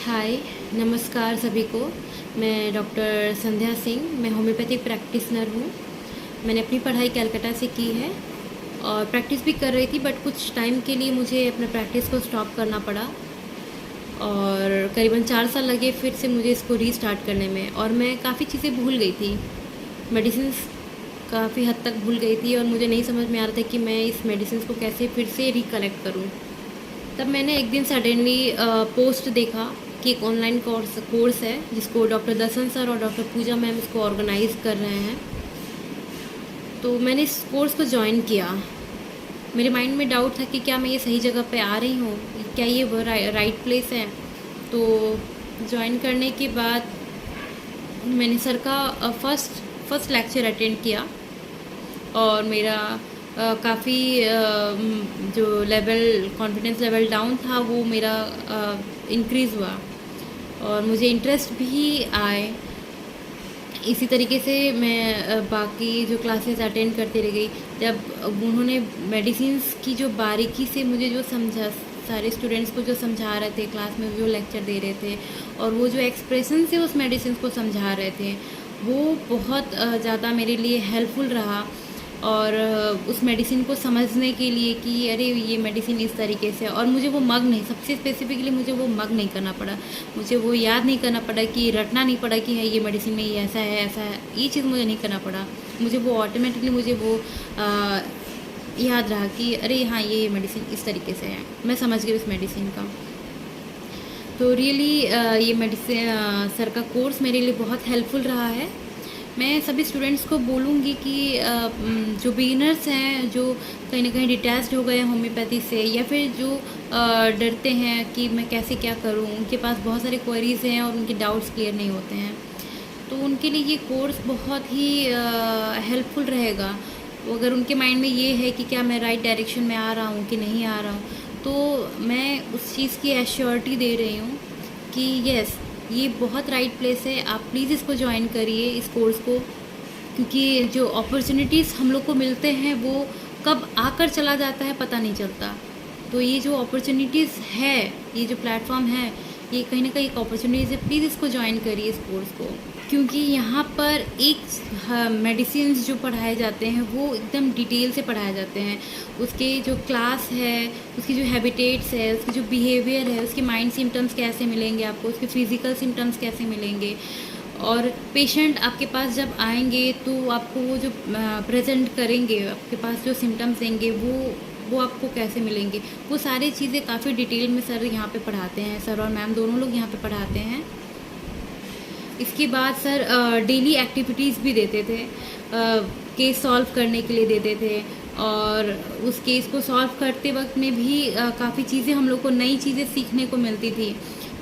हाय, नमस्कार सभी को। मैं डॉक्टर संध्या सिंह, मैं होम्योपैथिक प्रैक्टिशनर हूँ। मैंने अपनी पढ़ाई कलकत्ता से की है और प्रैक्टिस भी कर रही थी, बट कुछ टाइम के लिए मुझे अपने प्रैक्टिस को स्टॉप करना पड़ा और करीबन 4 साल लगे फिर से मुझे इसको रीस्टार्ट करने में। और मैं काफ़ी चीज़ें भूल गई थी, मेडिसिन्स काफ़ी हद तक भूल गई थी और मुझे नहीं समझ में आ रहा था कि मैं इस मेडिसिन्स को कैसे फिर से रिकलेक्ट करूँ। तब मैंने एक दिन सडनली पोस्ट देखा कि एक ऑनलाइन कोर्स है जिसको डॉक्टर दसन सर और डॉक्टर पूजा मैम इसको ऑर्गेनाइज़ कर रहे हैं। तो मैंने इस कोर्स को ज्वाइन किया। मेरे माइंड में डाउट था कि क्या मैं ये सही जगह पे आ रही हूँ, क्या ये वो राइट प्लेस है। तो ज्वाइन करने के बाद मैंने सर का फर्स्ट लेक्चर अटेंड किया और मेरा काफ़ी जो कॉन्फिडेंस लेवल डाउन था वो मेरा इंक्रीज़ हुआ और मुझे इंटरेस्ट भी आए। इसी तरीके से मैं बाकी जो क्लासेस अटेंड करती रह गई। जब उन्होंने मेडिसिन्स की जो बारीकी से मुझे जो समझा, सारे स्टूडेंट्स को जो समझा रहे थे, क्लास में जो लेक्चर दे रहे थे और वो जो एक्सप्रेशन से उस मेडिसिन को समझा रहे थे, वो बहुत ज़्यादा मेरे लिए हेल्पफुल रहा। और उस मेडिसिन को समझने के लिए कि अरे ये मेडिसिन इस तरीके से, और मुझे वो मग नहीं, सबसे स्पेसिफिकली मुझे वो मग नहीं करना पड़ा, मुझे वो याद नहीं करना पड़ा, कि रटना नहीं पड़ा कि है ये मेडिसिन में ये ऐसा है ऐसा है, ये चीज़ मुझे नहीं करना पड़ा। मुझे वो ऑटोमेटिकली मुझे वो याद रहा कि अरे हाँ ये मेडिसिन इस तरीके से है, मैं समझ गई उस मेडिसिन का। तो रियली ये मेडिसिन सर का कोर्स मेरे लिए बहुत हेल्पफुल रहा है। मैं सभी स्टूडेंट्स को बोलूँगी कि जो बिगिनर्स हैं, जो कहीं ना कहीं डिटैच्ड हो गए हैं होम्योपैथी से, या फिर जो डरते हैं कि मैं कैसे क्या करूँ, उनके पास बहुत सारे क्वेरीज़ हैं और उनके डाउट्स क्लियर नहीं होते हैं, तो उनके लिए ये कोर्स बहुत ही हेल्पफुल रहेगा। अगर उनके माइंड में ये है कि क्या मैं राइट डायरेक्शन में आ रहा हूँ कि नहीं आ रहा हूँ, तो मैं उस चीज़ की एश्योरिटी दे रही हूँ कि यस, ये बहुत राइट प्लेस है। आप प्लीज़ इसको ज्वाइन करिए, इस कोर्स को, क्योंकि जो अपॉर्चुनिटीज़ हम लोग को मिलते हैं वो कब आकर चला जाता है पता नहीं चलता। तो ये जो अपॉर्चुनिटीज़ है, ये जो प्लेटफॉर्म है, ये कहीं ना कहीं एक अपॉर्चुनिटीज़ है। प्लीज़ इसको ज्वाइन करिए, इस कोर्स को, क्योंकि यहाँ पर एक मेडिसिन्स जो पढ़ाए जाते हैं वो एकदम डिटेल से पढ़ाए जाते हैं। उसके जो क्लास है, उसकी जो हैबिटेट्स है, उसकी जो बिहेवियर है, उसके माइंड सिम्टम्स कैसे मिलेंगे आपको, उसके फिज़िकल सिम्टम्स कैसे मिलेंगे, और पेशेंट आपके पास जब आएंगे तो आपको वो जो प्रेजेंट करेंगे, आपके पास जो सिम्टम्स देंगे वो आपको कैसे मिलेंगे, वो सारी चीज़ें काफ़ी डिटेल में सर यहाँ पे पढ़ाते हैं। सर और मैम दोनों लोग यहाँ पे पढ़ाते हैं। इसके बाद सर डेली एक्टिविटीज़ भी देते थे, केस सॉल्व करने के लिए देते थे, और उस केस को सॉल्व करते वक्त में भी काफ़ी चीज़ें हम लोग को, नई चीज़ें सीखने को मिलती थी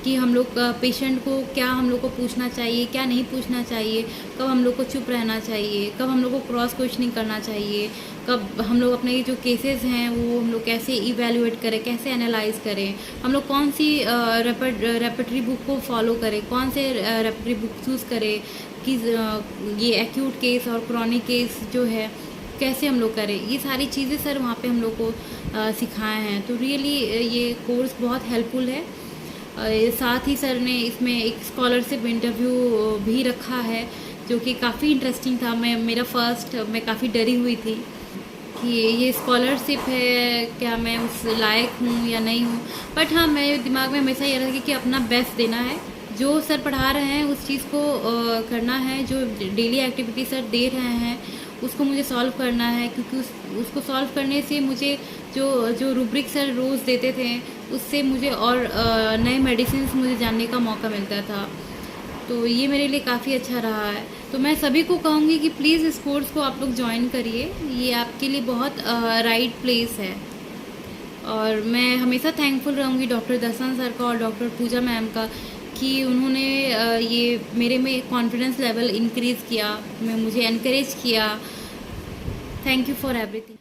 कि हम लोग पेशेंट को क्या हम लोग को पूछना चाहिए, क्या नहीं पूछना चाहिए, कब हम लोग को चुप रहना चाहिए, कब हम लोग को क्रॉस क्वेश्चनिंग करना चाहिए, कब हम लोग अपने जो केसेस हैं वो हम लोग कैसे इवैल्यूएट करें, कैसे एनालाइज करें, हम लोग कौन सी रेपर्टरी बुक को फॉलो करें, कौन से रेपर्टरी बुक चूज़ करें, कि ये एक्यूट केस और क्रॉनिक केस जो है कैसे हम लोग करें। ये सारी चीज़ें सर वहाँ पे हम लोग को सिखाए हैं। तो रियली ये कोर्स बहुत हेल्पफुल है। साथ ही सर ने इसमें एक स्कॉलरशिप इंटरव्यू भी रखा है जो कि काफ़ी इंटरेस्टिंग था। मैं काफ़ी डरी हुई थी कि ये स्कॉलरशिप है, क्या मैं उस लायक हूँ या नहीं हूँ, बट हाँ, मेरे दिमाग में हमेशा ये रहा कि अपना बेस्ट देना है, जो सर पढ़ा रहे हैं उस चीज़ को करना है, जो डेली एक्टिविटी सर दे रहे हैं उसको मुझे सॉल्व करना है, क्योंकि उसको सॉल्व करने से मुझे जो रूब्रिक सर रोज़ देते थे उससे मुझे और नए मेडिसिन्स मुझे जानने का मौका मिलता था। तो ये मेरे लिए काफ़ी अच्छा रहा है। तो मैं सभी को कहूँगी कि प्लीज़ इस कोर्स को आप लोग ज्वाइन करिए, ये आपके लिए बहुत राइट प्लेस है। और मैं हमेशा थैंकफुल रहूँगी डॉक्टर दसन सर का और डॉक्टर पूजा मैम का कि उन्होंने ये मेरे में कॉन्फिडेंस लेवल इंक्रीज़ किया, मुझे एनकरेज किया। Thank you for everything.